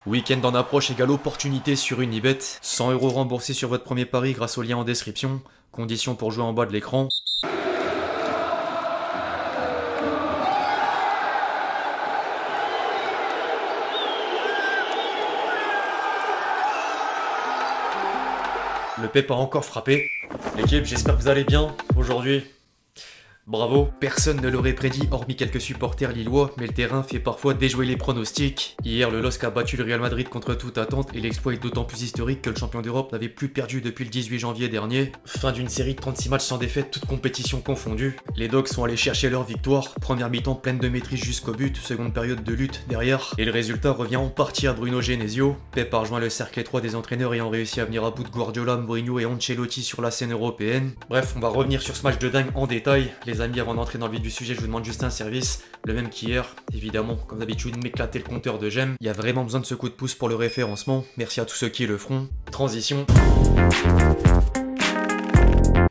Week-end en approche égale opportunité sur Unibet. 100 € remboursés sur votre premier pari grâce au lien en description. Conditions pour jouer en bas de l'écran. Le Pep a encore frappé. L'équipe, j'espère que vous allez bien aujourd'hui. Bravo, personne ne l'aurait prédit hormis quelques supporters lillois, mais le terrain fait parfois déjouer les pronostics. Hier, le LOSC a battu le Real Madrid contre toute attente et l'exploit est d'autant plus historique que le champion d'Europe n'avait plus perdu depuis le 18 janvier dernier. Fin d'une série de 36 matchs sans défaite, toutes compétitions confondues. Les Dogs sont allés chercher leur victoire, première mi-temps pleine de maîtrise jusqu'au but, seconde période de lutte derrière, et le résultat revient en partie à Bruno Genesio. Pep a rejoint le cercle étroit des entraîneurs ayant réussi à venir à bout de Guardiola, Mourinho et Ancelotti sur la scène européenne. Bref, on va revenir sur ce match de dingue en détail. Les amis, avant d'entrer dans le vif du sujet, je vous demande juste un service, le même qu'hier, évidemment, comme d'habitude, m'éclater le compteur de j'aime. Il y a vraiment besoin de ce coup de pouce pour le référencement, merci à tous ceux qui le feront. Transition.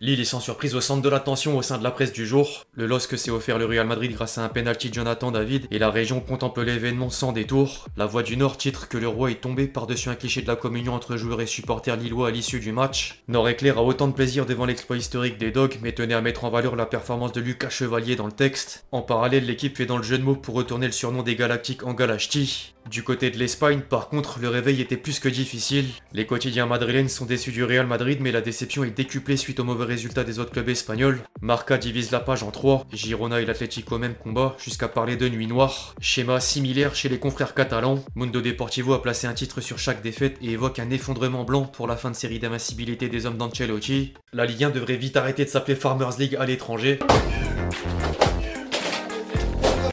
Lille est sans surprise au centre de l'attention au sein de la presse du jour. Le LOSC s'est offert le Real Madrid grâce à un penalty de Jonathan David et la région contemple l'événement sans détour. La Voix du Nord titre que le roi est tombé par-dessus un cliché de la communion entre joueurs et supporters lillois à l'issue du match. Nord éclair a autant de plaisir devant l'exploit historique des Dogs, mais tenait à mettre en valeur la performance de Lucas Chevalier dans le texte. En parallèle, l'équipe fait dans le jeu de mots pour retourner le surnom des Galactiques en Galachti. Du côté de l'Espagne, par contre, le réveil était plus que difficile. Les quotidiens madrilènes sont déçus du Real Madrid, mais la déception est décuplée suite aux mauvais résultats des autres clubs espagnols. Marca divise la page en 3, Girona et l'Atlético au même combat, jusqu'à parler de nuit noire. Schéma similaire chez les confrères catalans. Mundo Deportivo a placé un titre sur chaque défaite et évoque un effondrement blanc pour la fin de série d'invincibilité des hommes d'Ancelotti. La Ligue 1 devrait vite arrêter de s'appeler Farmers League à l'étranger.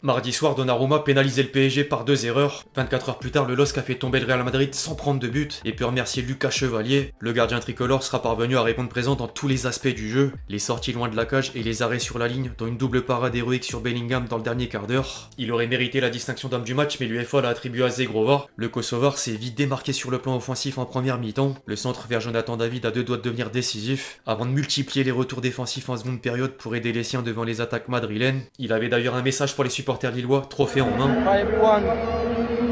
Mardi soir, Donnarumma pénalisait le PSG par 2 erreurs. 24 heures plus tard, le LOSC a fait tomber le Real Madrid sans prendre de but et peut remercier Lucas Chevalier. Le gardien tricolore sera parvenu à répondre présent dans tous les aspects du jeu. Les sorties loin de la cage et les arrêts sur la ligne, dont une double parade héroïque sur Bellingham dans le dernier quart d'heure. Il aurait mérité la distinction d'homme du match, mais l'UEFA l'a attribué à Zegrova. Le Kosovar s'est vite démarqué sur le plan offensif en première mi-temps. Le centre vers Jonathan David a 2 doigts de devenir décisif, avant de multiplier les retours défensifs en seconde période pour aider les siens devant les attaques madrilènes. Il avait d'ailleurs un message pour les supporters lillois, trophée en main. Hi everyone,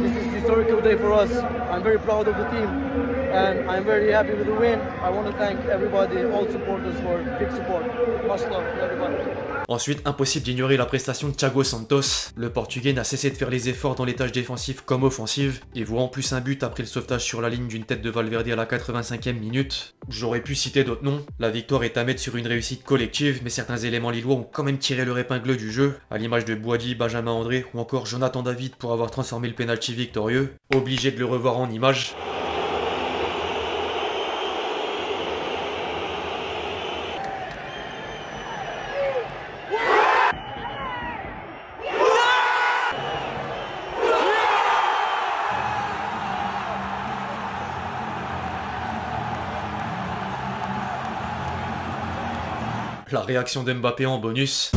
this is a historical day for us. I'm very proud of the team and I'm very happy with the win. I want to thank everybody, all supporters for big support. Much love to everybody. Ensuite, impossible d'ignorer la prestation de Thiago Santos. Le Portugais n'a cessé de faire les efforts dans les tâches défensives comme offensives et voit en plus un but après le sauvetage sur la ligne d'une tête de Valverde à la 85e minute. J'aurais pu citer d'autres noms. La victoire est à mettre sur une réussite collective, mais certains éléments lillois ont quand même tiré leur épingle du jeu, à l'image de Boadi, Benjamin André ou encore Jonathan David pour avoir transformé le penalty victorieux. Obligé de le revoir en images. La réaction d'Mbappé en bonus.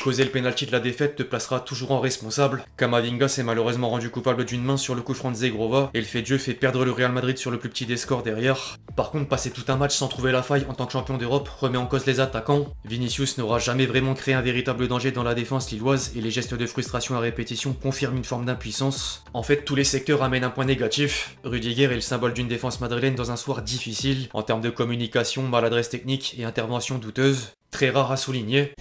Causer le pénalty de la défaite te placera toujours en responsable. Camavinga s'est malheureusement rendu coupable d'une main sur le coup franc de Zegrova et le fait de jeu fait perdre le Real Madrid sur le plus petit des scores derrière. Par contre, passer tout un match sans trouver la faille en tant que champion d'Europe remet en cause les attaquants. Vinicius n'aura jamais vraiment créé un véritable danger dans la défense lilloise et les gestes de frustration à répétition confirment une forme d'impuissance. En fait, tous les secteurs amènent un point négatif. Rudiger est le symbole d'une défense madrilène dans un soir difficile en termes de communication, maladresse technique et intervention douteuse. Très rare à souligner.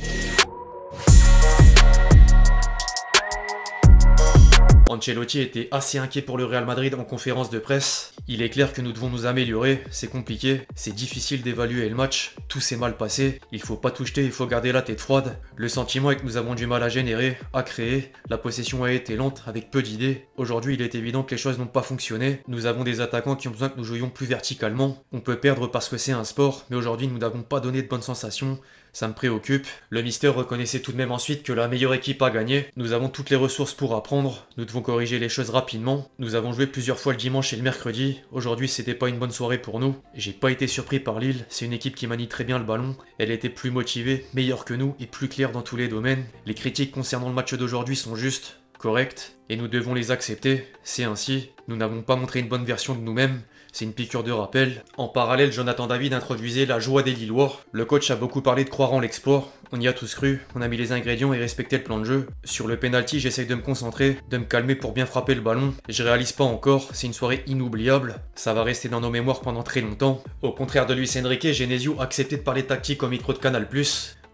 Ancelotti était assez inquiet pour le Real Madrid en conférence de presse. Il est clair que nous devons nous améliorer, c'est compliqué, c'est difficile d'évaluer le match, tout s'est mal passé, il faut pas tout jeter, il faut garder la tête froide. Le sentiment est que nous avons du mal à générer, à créer, la possession a été lente, avec peu d'idées. Aujourd'hui, il est évident que les choses n'ont pas fonctionné. Nous avons des attaquants qui ont besoin que nous jouions plus verticalement. On peut perdre parce que c'est un sport, mais aujourd'hui nous n'avons pas donné de bonnes sensations. Ça me préoccupe. Le Mister reconnaissait tout de même ensuite que la meilleure équipe a gagné. Nous avons toutes les ressources pour apprendre. Nous devons corriger les choses rapidement. Nous avons joué plusieurs fois le dimanche et le mercredi. Aujourd'hui, c'était pas une bonne soirée pour nous. J'ai pas été surpris par Lille. C'est une équipe qui manie très bien le ballon. Elle était plus motivée, meilleure que nous et plus claire dans tous les domaines. Les critiques concernant le match d'aujourd'hui sont justes, correctes, et nous devons les accepter. C'est ainsi. Nous n'avons pas montré une bonne version de nous-mêmes. c'est une piqûre de rappel. En parallèle, Jonathan David introduisait la joie des Lillois. Le coach a beaucoup parlé de croire en l'exploit. On y a tous cru, on a mis les ingrédients et respecté le plan de jeu. Sur le penalty, j'essaye de me concentrer, de me calmer pour bien frapper le ballon. Je réalise pas encore, c'est une soirée inoubliable. Ça va rester dans nos mémoires pendant très longtemps. Au contraire de Luis Enrique, Genesio a accepté de parler tactique au micro de Canal+.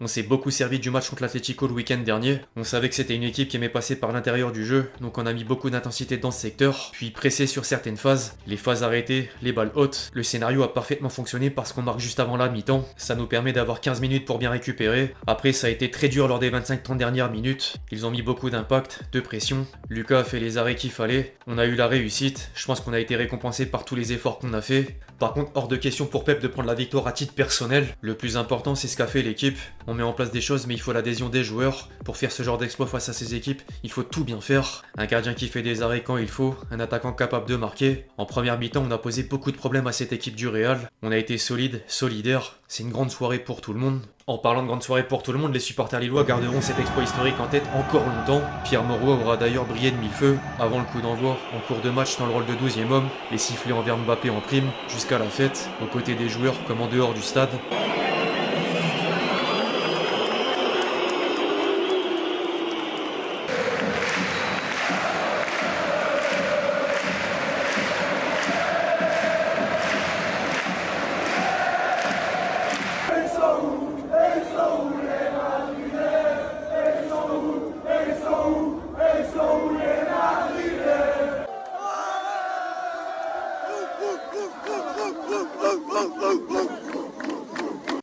On s'est beaucoup servi du match contre l'Atlético le week-end dernier. On savait que c'était une équipe qui aimait passer par l'intérieur du jeu, donc on a mis beaucoup d'intensité dans ce secteur, puis pressé sur certaines phases. Les phases arrêtées, les balles hautes. Le scénario a parfaitement fonctionné parce qu'on marque juste avant la mi-temps. Ça nous permet d'avoir 15 minutes pour bien récupérer. Après, ça a été très dur lors des 25-30 dernières minutes. Ils ont mis beaucoup d'impact, de pression. Lucas a fait les arrêts qu'il fallait. On a eu la réussite. Je pense qu'on a été récompensé par tous les efforts qu'on a fait. Par contre, hors de question pour Pep de prendre la victoire à titre personnel. Le plus important, c'est ce qu'a fait l'équipe. On met en place des choses, mais il faut l'adhésion des joueurs. Pour faire ce genre d'exploit face à ces équipes, il faut tout bien faire. Un gardien qui fait des arrêts quand il faut, un attaquant capable de marquer. En première mi-temps, on a posé beaucoup de problèmes à cette équipe du Real. On a été solide, solidaire. C'est une grande soirée pour tout le monde. En parlant de grande soirée pour tout le monde, les supporters lillois garderont cet exploit historique en tête encore longtemps. Pierre Mauroy aura d'ailleurs brillé de mille feux. Avant le coup d'envoi, en cours de match dans le rôle de 12e homme, les sifflets envers Mbappé en prime, jusqu'à la fête, aux côtés des joueurs comme en dehors du stade.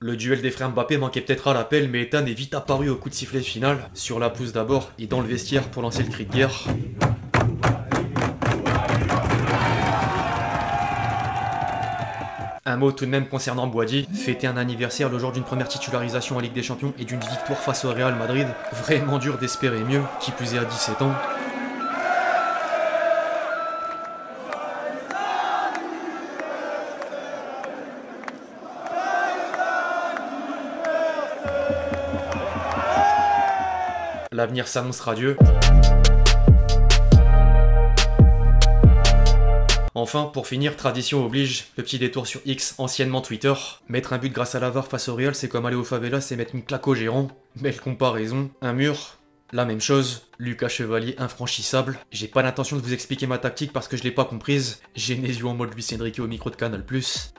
Le duel des frères Mbappé manquait peut-être à l'appel, mais Ethan est vite apparu au coup de sifflet final, sur la pelouse d'abord et dans le vestiaire pour lancer le cri de guerre. Un mot tout de même concernant Boadi, fêter un anniversaire le jour d'une première titularisation en Ligue des Champions et d'une victoire face au Real Madrid, vraiment dur d'espérer mieux, qui plus est à 17 ans. L'avenir s'annonce radieux. Enfin, pour finir, tradition oblige, le petit détour sur X, anciennement Twitter. Mettre un but grâce à la VAR face au Real, c'est comme aller au favelas et mettre une claque au gérant. Belle comparaison. Un mur, la même chose. Lucas Chevalier infranchissable. J'ai pas l'intention de vous expliquer ma tactique parce que je l'ai pas comprise. Genesio en mode Luis Enrique au micro de Canal+.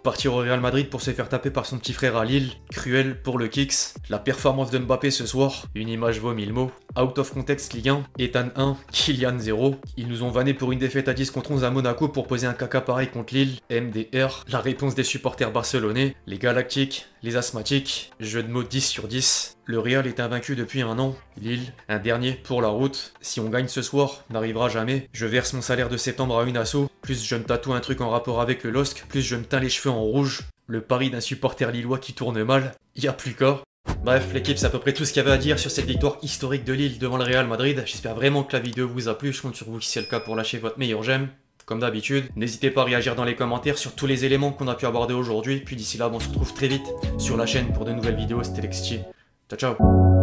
Partir au Real Madrid pour se faire taper par son petit frère à Lille. Cruel pour le Kicks. La performance de Mbappé ce soir. Une image vaut 1000 mots. Out of context Ligue 1. Ethan 1. Kylian 0. Ils nous ont vanné pour une défaite à 10 contre 11 à Monaco pour poser un caca pareil contre Lille. MDR. La réponse des supporters barcelonais. Les galactiques. Les asthmatiques. Jeu de mots 10 sur 10. Le Real est invaincu depuis un an. Lille. Un dernier pour la route. Si on gagne ce soir, n'arrivera jamais. Je verse mon salaire de septembre à une asso. Plus je me tatoue un truc en rapport avec le LOSC, plus je me teins les cheveux en rouge. Le pari d'un supporter lillois qui tourne mal. Y a plus qu'à. Bref, l'équipe, c'est à peu près tout ce qu'il y avait à dire sur cette victoire historique de Lille devant le Real Madrid. J'espère vraiment que la vidéo vous a plu. Je compte sur vous si c'est le cas pour lâcher votre meilleur j'aime. Comme d'habitude, n'hésitez pas à réagir dans les commentaires sur tous les éléments qu'on a pu aborder aujourd'hui. Puis d'ici là, on se retrouve très vite sur la chaîne pour de nouvelles vidéos. C'était Lexti. Ciao, ciao.